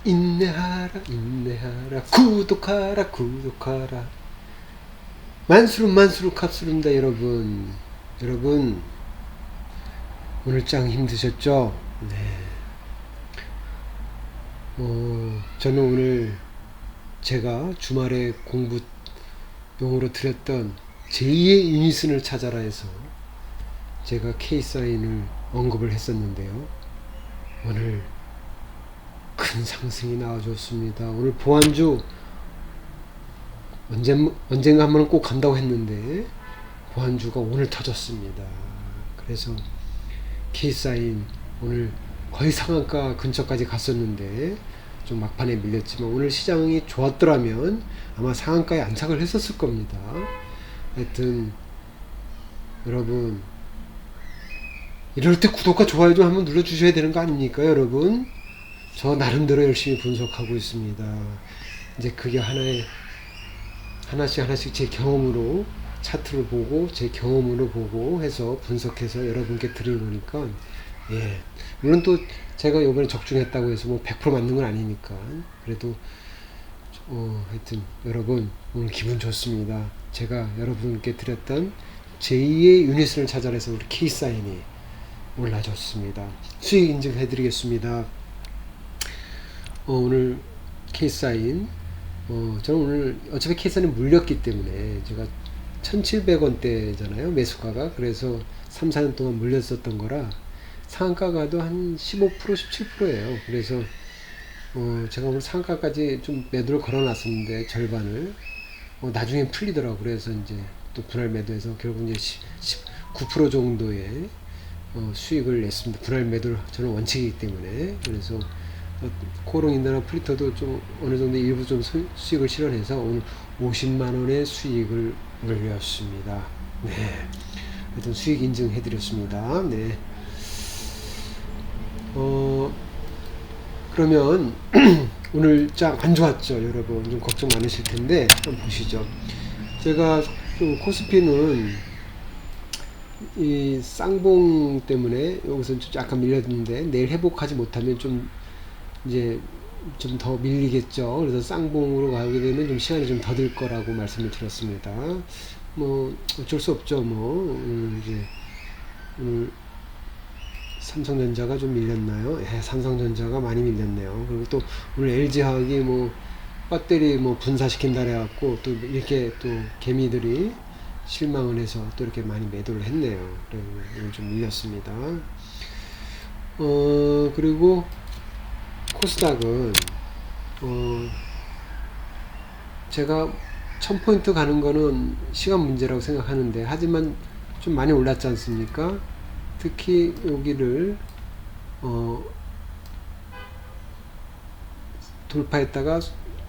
인내하라 인내하라 구독하라 구독하라 만수룩 합수룩입니다. 여러분 오늘 짱 힘드셨죠? 네. 저는 오늘 제가 주말에 공부용으로 드렸던 제2의 유니슨을 찾아라 해서 제가 K사인을 언급을 했었는데요. 오늘 큰 상승이 나와줬습니다. 오늘 보안주 언젠가 한번 꼭 간다고 했는데 보안주가 오늘 터졌습니다. 그래서 K사인 오늘 거의 상한가 근처까지 갔었는데 좀 막판에 밀렸지만 오늘 시장이 좋았더라면 아마 상한가에 안착을 했었을 겁니다. 하여튼 여러분 이럴 때 구독과 좋아요 좀 한번 눌러주셔야 되는 거 아닙니까 여러분? 저 나름대로 열심히 분석하고 있습니다. 이제 그게 하나씩 제 경험으로 차트를 보고 제 경험으로 보고 해서 분석해서 여러분께 드리니까 예 물론 또 제가 이번에 적중했다고 해서 뭐 100% 맞는 건 아니니까 그래도 하여튼 여러분 오늘 기분 좋습니다. 제가 여러분께 드렸던 제2의 유니슨을 찾아라 해서 우리 K사인이 올라졌습니다. 수익 인증해 드리겠습니다. 오늘 K사인 저는 오늘 어차피 K사인이 물렸기 때문에 제가 1700원대잖아요 매수가가. 그래서 3, 4년 동안 물렸었던 거라 상한가가도 한 15% 17%예요 그래서 제가 오늘 상한가까지 좀 매도를 걸어 놨었는데 절반을 나중에 풀리더라고. 그래서 이제 또 분할 매도해서 결국 이제 19% 정도의 수익을 냈습니다. 분할 매도를 저는 원칙이기 때문에. 그래서 코롱인다나 플리터도 좀 어느 정도 일부 좀 수익을 실현해서 오늘 50만원의 수익을 올렸습니다. 네. 하여튼 수익 인증해 드렸습니다. 네. 그러면 오늘 짱 안 좋았죠 여러분. 좀 걱정 많으실 텐데 한번 보시죠. 제가 좀 코스피는 이 쌍봉 때문에 여기서 약간 밀렸는데 내일 회복하지 못하면 좀 이제 좀 더 밀리겠죠. 그래서 쌍봉으로 가게 되면 좀 시간이 좀 더 들 거라고 말씀을 드렸습니다. 뭐 어쩔 수 없죠. 뭐 이제 오늘 삼성전자가 좀 밀렸나요? 예, 삼성전자가 많이 밀렸네요. 그리고 또 오늘 LG화학이 뭐 배터리 뭐 분사시킨다 해갖고 또 이렇게 또 개미들이 실망을 해서 또 이렇게 많이 매도를 했네요. 그래서 오늘 좀 밀렸습니다. 그리고 코스닥은 제가 1000포인트 가는 거는 시간 문제라고 생각하는데 하지만 좀 많이 올랐지 않습니까? 특히 여기를 돌파했다가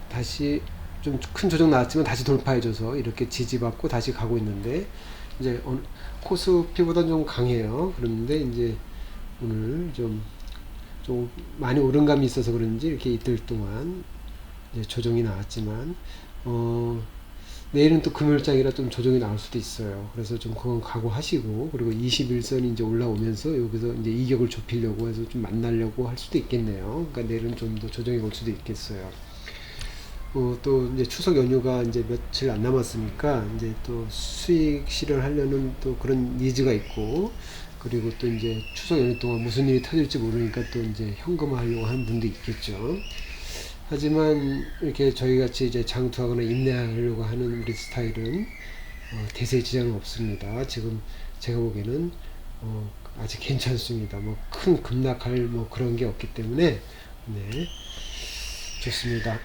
다시 좀 큰 조정 나왔지만 다시 돌파해줘서 이렇게 지지받고 다시 가고 있는데 이제 코스피보다 좀 강해요. 그런데 이제 오늘 좀 많이 오른 감이 있어서 그런지 이렇게 이틀 동안 이제 조정이 나왔지만 내일은 또 금요일장이라 좀 조정이 나올 수도 있어요. 그래서 좀 그건 각오하시고, 그리고 21선이 이제 올라오면서 여기서 이제 이격을 좁히려고 해서 좀 만나려고 할 수도 있겠네요. 그러니까 내일은 좀 더 조정이 올 수도 있겠어요. 또 이제 추석 연휴가 이제 며칠 안 남았으니까 이제 또 수익 실현하려는 또 그런 니즈가 있고, 그리고 또 이제 추석 연휴 동안 무슨 일이 터질지 모르니까 또 이제 현금화하려고 하는 분도 있겠죠. 하지만 이렇게 저희 같이 이제 장투하거나 인내하려고 하는 우리 스타일은 대세 지장은 없습니다. 지금 제가 보기에는 아직 괜찮습니다. 뭐 큰 급락할 뭐 그런 게 없기 때문에 네 좋습니다.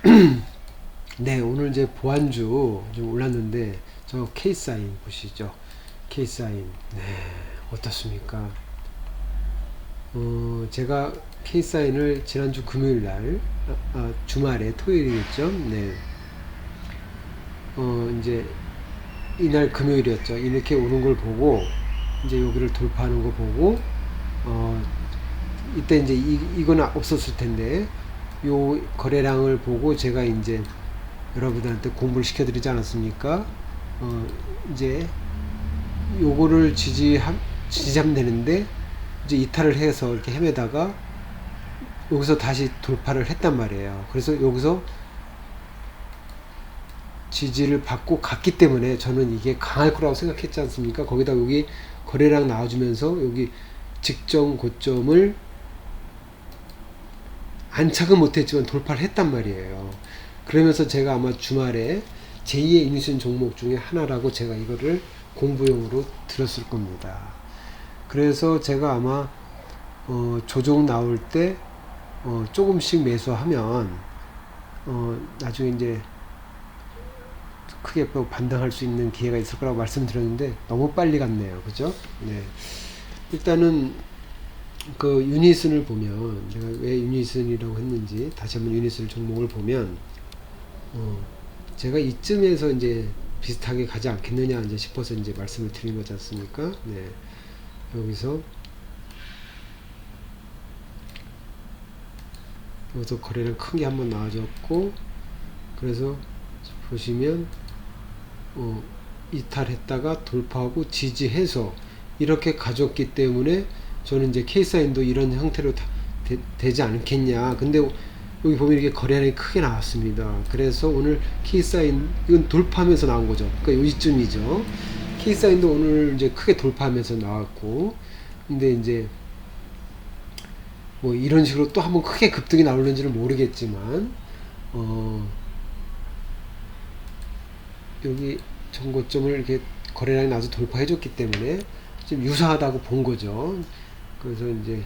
네 오늘 이제 보안주 좀 올랐는데 저 K사인 보시죠. K사인 네 어떻습니까? 제가 K사인을 지난주 금요일날 주말에 토요일이겠죠. 네. 이제 이날 금요일이었죠. 이렇게 오는 걸 보고 이제 여기를 돌파하는 거 보고 이때 이제 이건 없었을 텐데 요 거래량을 보고 제가 이제 여러분들한테 공부를 시켜드리지 않았습니까? 이제 요거를 지지하면 되는데 이제 이탈을 해서 이렇게 헤매다가 여기서 다시 돌파를 했단 말이에요. 그래서 여기서 지지를 받고 갔기 때문에 저는 이게 강할 거라고 생각했지 않습니까? 거기다 여기 거래량 나와주면서 여기 직전 고점을 안착은 못했지만 돌파를 했단 말이에요. 그러면서 제가 아마 주말에 제2의 인수인 종목 중에 하나라고 제가 이거를 공부용으로 들었을 겁니다. 그래서 제가 아마 조정 나올 때 조금씩 매수하면 나중에 이제 크게 반등할 수 있는 기회가 있을 거라고 말씀드렸는데 너무 빨리 갔네요. 그죠? 네. 일단은 그 유니슨을 보면 제가 왜 유니슨이라고 했는지 다시 한번 유니슨 종목을 보면 제가 이쯤에서 이제 비슷하게 가지 않겠느냐 이제 싶어서 이제 말씀을 드린 거지 않습니까? 네. 여기서 거래량 큰 게 한번 나와줬고, 그래서 보시면 이탈했다가 돌파하고 지지해서 이렇게 가졌기 때문에 저는 이제 K사인도 이런 형태로 되지 않겠냐. 근데 여기 보면 이게 거래량이 크게 나왔습니다. 그래서 오늘 K사인 이건 돌파하면서 나온 거죠. 그러니까 여기쯤이죠. K사인도 오늘 이제 크게 돌파하면서 나왔고, 근데 이제 뭐 이런 식으로 또 한번 크게 급등이 나오는지는 모르겠지만 여기 전고점을 이렇게 거래량이 나와서 돌파해 줬기 때문에 좀 유사하다고 본 거죠. 그래서 이제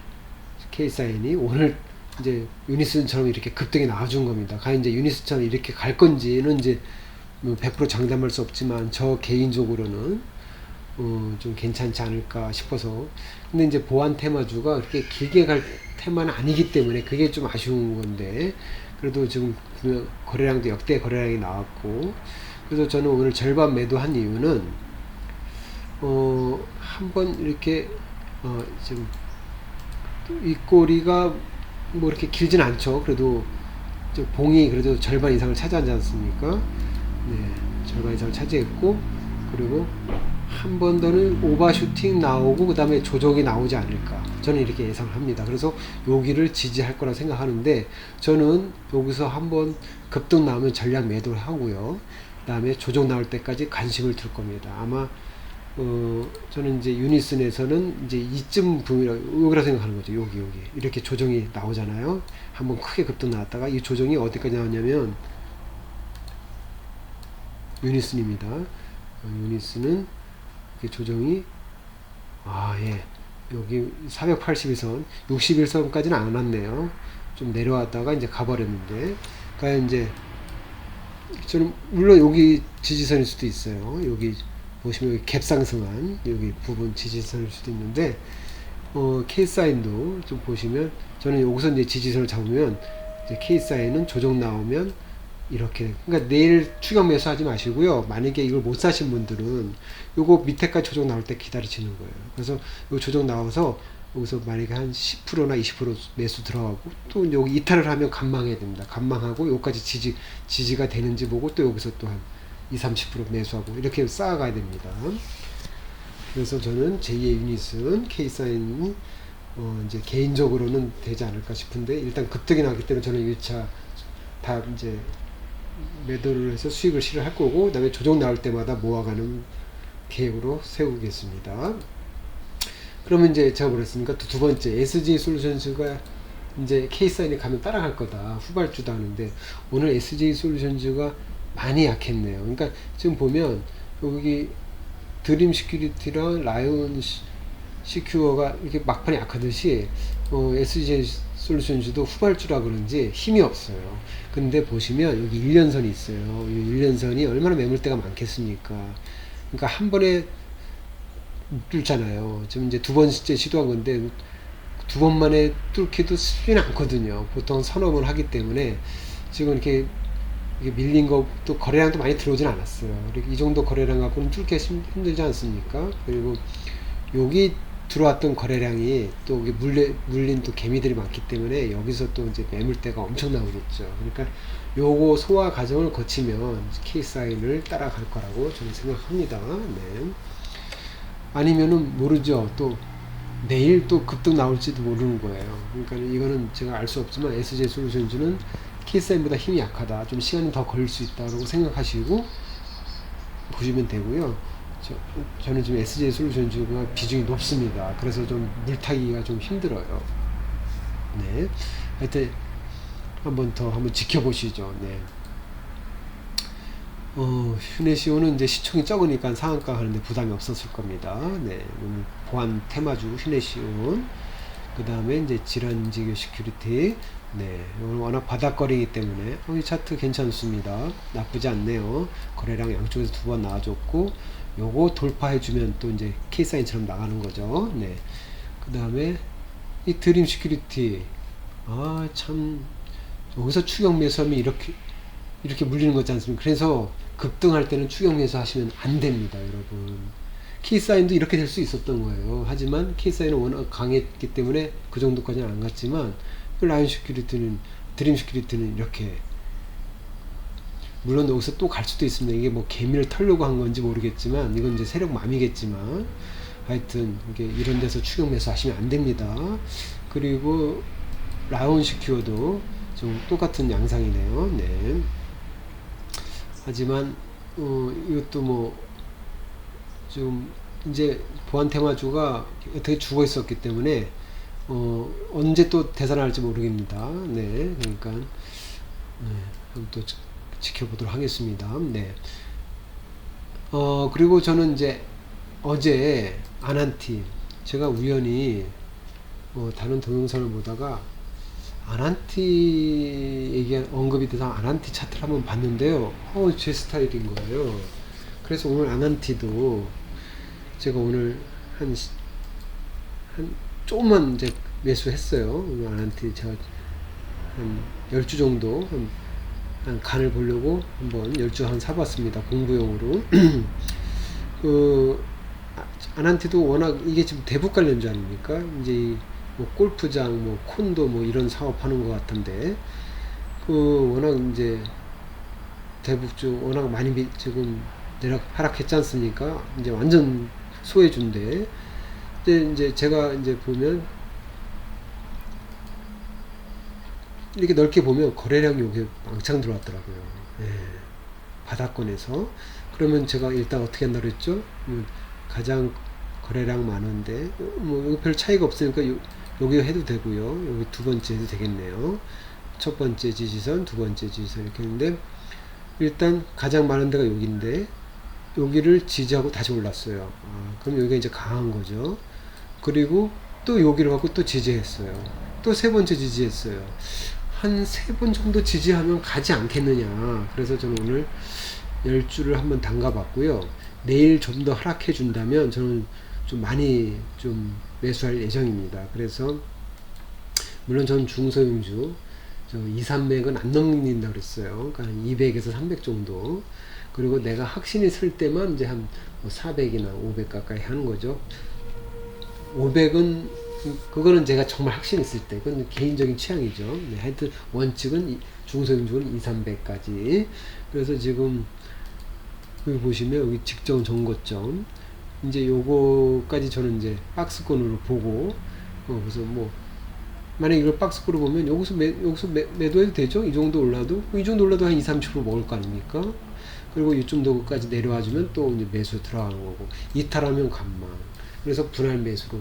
K사인이 오늘 이제 유니슨처럼 이렇게 급등이 나와준 겁니다. 과연 이제 유니슨처럼 이렇게 갈 건지는 이제 100% 장담할 수 없지만 저 개인적으로는 좀 괜찮지 않을까 싶어서. 근데 이제 보안 테마주가 그렇게 길게 갈 테마는 아니기 때문에 그게 좀 아쉬운 건데, 그래도 지금 거래량도 역대 거래량이 나왔고, 그래서 저는 오늘 절반 매도한 이유는 한번 이렇게 지금 이 꼬리가 뭐 이렇게 길진 않죠. 그래도 봉이 그래도 절반 이상을 차지하지 않습니까? 네, 절반 이상을 차지했고, 그리고 한 번 더는 오버슈팅 나오고 그 다음에 조정이 나오지 않을까, 저는 이렇게 예상을 합니다. 그래서 여기를 지지할 거라 생각하는데, 저는 여기서 한번 급등 나오면 전략 매도를 하고요, 그 다음에 조정 나올 때까지 관심을 둘 겁니다. 아마 저는 이제 유니슨에서는 이제 이쯤 부분이라고 여기라 생각하는 거죠. 여기 이렇게 조정이 나오잖아요. 한번 크게 급등 나왔다가 이 조정이 어디까지 나왔냐면 유니슨입니다. 유니슨은 조정이 여기 481선 61선까지는 안 왔네요. 좀 내려왔다가 이제 가버렸는데, 그러니까 이제 저는 물론 여기 지지선일 수도 있어요. 여기 보시면 여기 갭상승한 여기 부분 지지선일 수도 있는데, K사인도 좀 보시면 저는 여기서 이제 지지선을 잡으면 이제 K사인은 조정 나오면 이렇게, 그러니까 내일 추격 매수하지 마시고요. 만약에 이걸 못 사신 분들은 요거 밑에까지 조정 나올 때 기다리시는 거예요. 그래서 요 조정 나와서 여기서 만약에 한 10%나 20% 매수 들어가고, 또 여기 이탈을 하면 간망해야 됩니다. 간망하고 여기까지 지지가 되는지 보고 또 여기서 또 한 20-30% 매수하고 이렇게 쌓아가야 됩니다. 그래서 저는 제2의 유닛은 K사인이 이제 개인적으로는 되지 않을까 싶은데, 일단 급등이 나기 때문에 저는 1차 다 이제 매도를 해서 수익을 실현할 거고, 그 다음에 조정 나올 때마다 모아가는 계획으로 세우겠습니다. 그러면 이제 제가 뭐랬습니까? 또 두 번째, SG솔루션즈가 이제 K사인이 가면 따라갈 거다, 후발주다 하는데, 오늘 SG솔루션즈가 많이 약했네요. 그러니까 지금 보면 여기 드림 시큐리티랑 라이온 시큐어가 이렇게 막판에 약하듯이 SG솔루션즈도 후발주라 그런지 힘이 없어요. 근데 보시면 여기 1년선이 있어요. 이 1년선이 얼마나 매물대가 많겠습니까? 그러니까 한 번에 뚫잖아요. 지금 이제 두 번째 시도한 건데 두 번 만에 뚫기도 쉽지는 않거든요. 보통 서너 번 하기 때문에 지금 이렇게 밀린 것도 거래량도 많이 들어오진 않았어요. 이렇게 이 정도 거래량 갖고는 뚫기 힘들지 않습니까? 그리고 여기 들어왔던 거래량이 또 물린 또 개미들이 많기 때문에 여기서 또 이제 매물대가 엄청 나오겠죠. 그러니까 요거 소화 과정을 거치면 K사인을 따라갈 거라고 저는 생각합니다. 네. 아니면은 모르죠. 또 내일 또 급등 나올지도 모르는 거예요. 그러니까 이거는 제가 알 수 없지만 SJ 솔루션즈는 KSI보다 힘이 약하다. 좀 시간이 더 걸릴 수 있다고 생각하시고 보시면 되고요. 저는 지금 SJ 솔루션즈가 비중이 높습니다. 그래서 좀 물타기가 좀 힘들어요. 네. 하여튼 한번 지켜보시죠. 네. 휴네시오는 이제 시총이 적으니까 상한가 하는데 부담이 없었을 겁니다. 네. 오늘 보안 테마주 휴네시온. 그 다음에 이제 질환지교 시큐리티. 네. 오늘 워낙 바닥거리기 때문에, 이 차트 괜찮습니다. 나쁘지 않네요. 거래량 양쪽에서 두 번 나와줬고, 요거 돌파해주면 또 이제 K사인처럼 나가는 거죠. 네. 그 다음에 이 드림 시큐리티. 참, 여기서 추격 매수하면 이렇게 물리는 거지 않습니까? 그래서 급등할 때는 추격 매수 하시면 안 됩니다, 여러분. K사인도 이렇게 될 수 있었던 거예요. 하지만 K사인은 워낙 강했기 때문에 그 정도까지는 안 갔지만, 라이온 시큐리티는, 드림 시큐리티는 이렇게, 물론 여기서 또 갈 수도 있습니다. 이게 뭐 개미를 털려고 한 건지 모르겠지만, 이건 이제 세력맘이겠지만, 하여튼 이게 이런 데서 추격 매수 하시면 안 됩니다. 그리고 라이온 시큐어도 좀 똑같은 양상이네요. 네. 하지만 이것도 뭐 좀 이제 보안 테마주가 어떻게 죽어 있었기 때문에 언제 또 되살아날지 모르겠습니다. 네. 그러니까 한번 또 지켜보도록 하겠습니다. 네. 그리고 저는 이제 어제 아난티, 제가 우연히 다른 동영상을 보다가 아난티 언급이 돼서 아난티 차트를 한번 봤는데요. 제 스타일인 거예요. 그래서 오늘 아난티도 제가 오늘 한 조금만 이제 매수했어요. 오늘 아난티 제가 한 10주 정도 한 간을 보려고 한번 10주 한 사봤습니다. 공부용으로. 아난티도 워낙 이게 지금 대북 관련주 아닙니까? 이제 뭐 골프장, 뭐 콘도 뭐 이런 사업하는 것 같은데, 워낙 이제 대북주 워낙 많이 지금 하락했지 않습니까? 이제 완전 소외주인데, 이제 제가 이제 보면 이렇게 넓게 보면 거래량이 여기 왕창 들어왔더라고요. 예, 바닥권에서. 그러면 제가 일단 어떻게 한다고 했죠? 가장 거래량 많은데 뭐 여기 별 차이가 없으니까 여기 해도 되고요. 여기 두 번째 해도 되겠네요. 첫 번째 지지선, 두 번째 지지선 이렇게 했는데, 일단 가장 많은 데가 여기인데 여기를 지지하고 다시 올랐어요. 그럼 여기가 이제 강한 거죠. 그리고 또 여기를 갖고 또 지지했어요. 또 세 번째 지지했어요. 한 세 번 정도 지지하면 가지 않겠느냐. 그래서 저는 오늘 10주를 한번 담가 봤고요. 내일 좀 더 하락해 준다면 저는 좀 많이 좀 매수할 예정입니다. 그래서 물론 저는 중소형주 2, 300은 안 넘긴다 그랬어요. 그러니까 200에서 300 정도. 그리고 내가 확신이 쓸 때만 이제 한 400이나 500 가까이 하는 거죠. 500은 그거는 제가 정말 확신 있을 때, 그건 개인적인 취향이죠. 네, 하여튼 원칙은 중소형주는 2, 300까지. 그래서 지금 여기 보시면 여기 직전 정거점, 이제 요거까지 저는 이제 박스권으로 보고, 그래서 뭐 만약 이걸 박스권으로 보면 여기서 매도해도 되죠. 이 정도 올라도 한 2, 30% 먹을 거 아닙니까? 그리고 이쯤 도까지 내려와 주면 또 이제 매수 들어가는 거고, 이탈하면 감만. 그래서 분할 매수로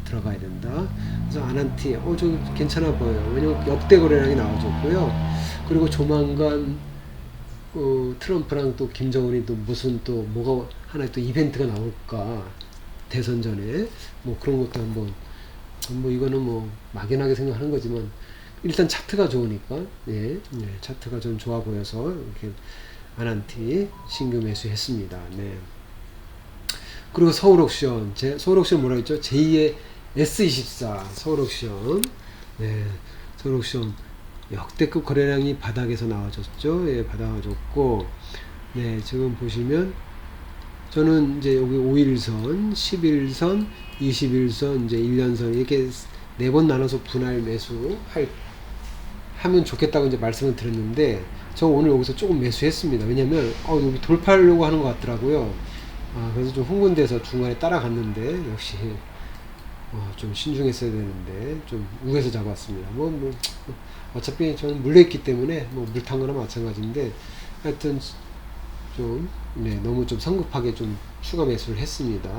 들어가야 된다. 그래서 아난티, 저 괜찮아 보여요. 왜냐면 역대 거래량이 나와줬고요. 그리고 조만간 트럼프랑 또 김정은이 또 무슨 또 뭐가 하나 또 이벤트가 나올까, 대선 전에 뭐 그런 것도 한번, 뭐 이거는 뭐 막연하게 생각하는 거지만 일단 차트가 좋으니까, 차트가 좀 좋아 보여서 이렇게 아난티 신규 매수했습니다. 네. 그리고 서울옥션, 서울옥션 뭐라 했죠? 제2의 S24 서울옥션. 네, 서울옥션 역대급 거래량이 바닥에서 나와줬죠. 예, 나와줬고, 네, 지금 보시면 저는 이제 여기 5일선, 11선, 21선, 이제 1년선 이렇게 4번 나눠서 분할 매수 하면 좋겠다고 이제 말씀을 드렸는데, 저 오늘 여기서 조금 매수했습니다. 왜냐면 여기 돌파하려고 하는 것 같더라고요. 그래서 좀 흥분돼서 중간에 따라갔는데, 역시 좀 신중했어야 되는데 좀 우에서 잡았습니다. 어차피 저는 물려있기 때문에 뭐 물탄 거나 마찬가지인데 하여튼 좀 너무 좀 성급하게 좀 추가 매수를 했습니다.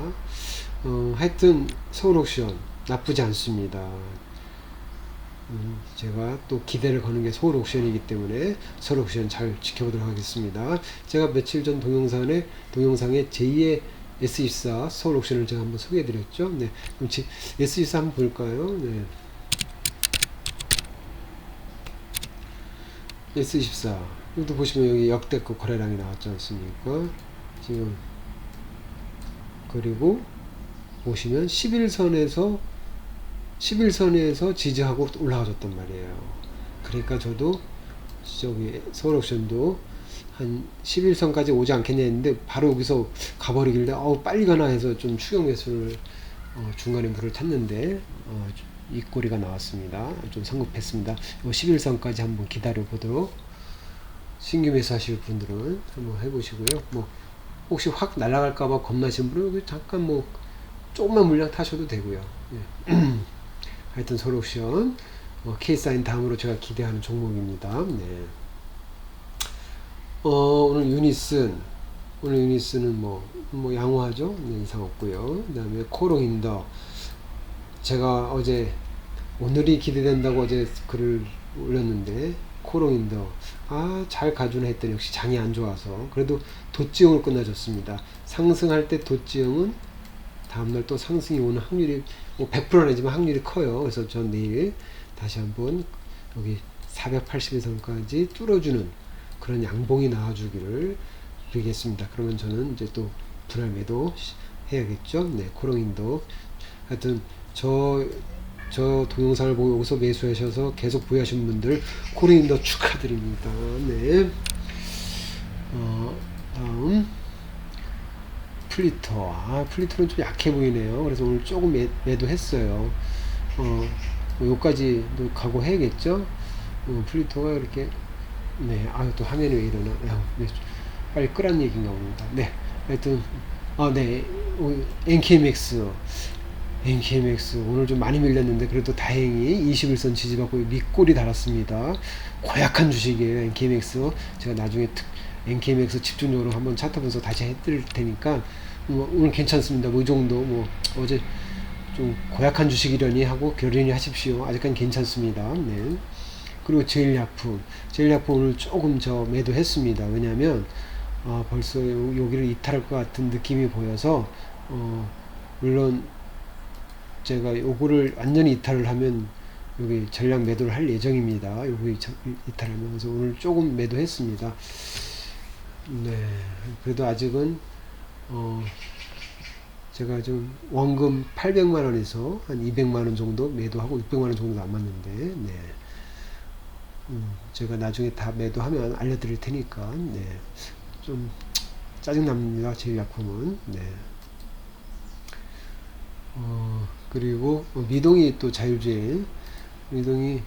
하여튼 서울옥션 나쁘지 않습니다. 제가 또 기대를 거는 게 서울옥션이기 때문에 서울옥션 잘 지켜보도록 하겠습니다. 제가 며칠 전 동영상에 제2의 S24 서울옥션을 제가 한번 소개해드렸죠. 네, 그럼 S24 한번 볼까요? 네. S24 이것도 보시면 여기 역대급 거래량이 나왔지 않습니까? 지금 그리고 보시면 11선에서 지지하고 올라가줬단 말이에요. 그러니까 저도 저기 서울옥션도 한 11선까지 오지 않겠냐 했는데 바로 여기서 가버리길래 빨리 가나 해서 좀 추격 매수를 중간에 물을 탔는데 이 꼬리가 나왔습니다. 좀 성급했습니다. 11선까지 한번 기다려 보도록 신규 매수 하실 분들은 한번 해보시고요. 뭐 혹시 확 날아갈까봐 겁나신 분은 잠깐 뭐 조금만 물량 타셔도 되고요. 예. 하여튼 서울옥션 K사인 다음으로 제가 기대하는 종목입니다. 네. 오늘 유니스는 뭐 양호하죠. 네, 이상 없고요. 그 다음에 코롱인더 제가 어제 오늘이 기대된다고 어제 글을 올렸는데 코롱인더 잘 가주나 했더니 역시 장이 안 좋아서 그래도 돛지형으로 끝나줬습니다. 상승할 때 돛지형은 다음날 또 상승이 오는 확률이 100%는 아니지만 확률이 커요. 그래서 전 내일 다시 한번 여기 480일선까지 뚫어주는 그런 양봉이 나와주기를 빌겠습니다. 그러면 저는 이제 또 분할 매도 해야겠죠. 네, 코롱인도 하여튼 저 동영상을 보고 여기서 매수하셔서 계속 보유하신 분들 코롱인도 축하드립니다. 네. 다음 플리터. 플리터는 좀 약해 보이네요. 그래서 오늘 조금 매도했어요. 요까지도 각오해야겠죠. 플리터가 이렇게 또 화면이 왜 이러나. 빨리 끄란 얘기인가 봅니다. 네, 하여튼 NKMX 오늘 좀 많이 밀렸는데 그래도 다행히 21선 지지받고 밑골이 달았습니다. 고약한 주식이에요. NKMX 제가 나중에 NKMX 집중적으로 한번 차트 분석 다시 해드릴 테니까 오늘 괜찮습니다. 이 정도 어제 좀 고약한 주식이려니 하고 결연히 하십시오. 아직까지 괜찮습니다. 네. 그리고 제일약품 오늘 조금 매도했습니다. 왜냐하면 벌써 여기를 이탈할 것 같은 느낌이 보여서 물론 제가 요거를 완전히 이탈을 하면 여기 전략 매도를 할 예정입니다. 여기 이탈하면서 오늘 조금 매도했습니다. 네, 그래도 아직은 제가 좀 원금 800만원에서 한 200만원 정도 매도하고 600만원 정도 남았는데 네. 제가 나중에 다 매도하면 알려드릴 테니까 네. 좀 짜증납니다. 제일약품은 네. 그리고 미동이 또 자율주행 미동이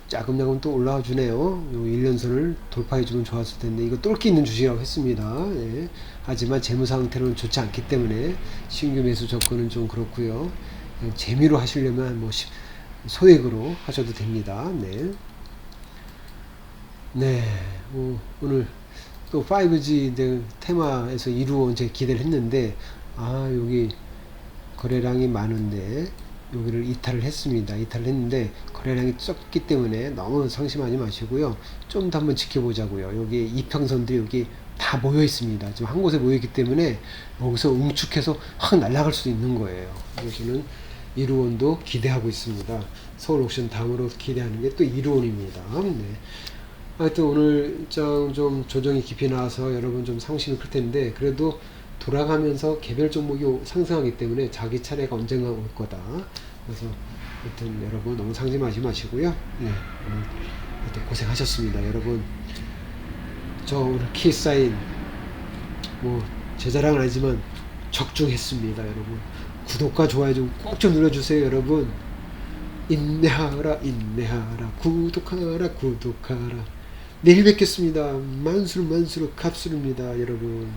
자금자금 또 올라와 주네요. 요 1년선을 돌파해 주면 좋았을 텐데 이거 똘끼 있는 주식이라고 했습니다. 네. 하지만 재무 상태로는 좋지 않기 때문에 신규 매수 접근은 좀 그렇고요. 재미로 하시려면 소액으로 하셔도 됩니다. 네. 네. 오늘 또 5G 테마에서 이루어온 제 기대를 했는데 여기 거래량이 많은데 여기를 이탈을 했습니다. 이탈을 했는데 거래량이 적기 때문에 너무 상심하지 마시고요. 좀 더 한번 지켜보자고요. 여기 이평선들이 여기 다 모여 있습니다. 지금 한 곳에 모여 있기 때문에 여기서 응축해서 확 날아갈 수도 있는 거예요. 그래서 저는 이루원도 기대하고 있습니다. 서울옥션 다음으로 기대하는 게 또 이루원입니다. 네. 하여튼 오늘 좀 조정이 깊이 나와서 여러분 좀 상심이 클 텐데 그래도 돌아가면서 개별 종목이 상승하기 때문에 자기 차례가 언젠가 올 거다. 그래서 하여튼 여러분 너무 상심하지 마시고요. 네, 하여튼 고생하셨습니다. 여러분 저 오늘 키사인 제 자랑은 아니지만 적중했습니다. 여러분 구독과 좋아요 좀 꼭 좀 눌러주세요. 여러분 인내하라 구독하라 내일 뵙겠습니다. 만수르 갑수르입니다. 여러분.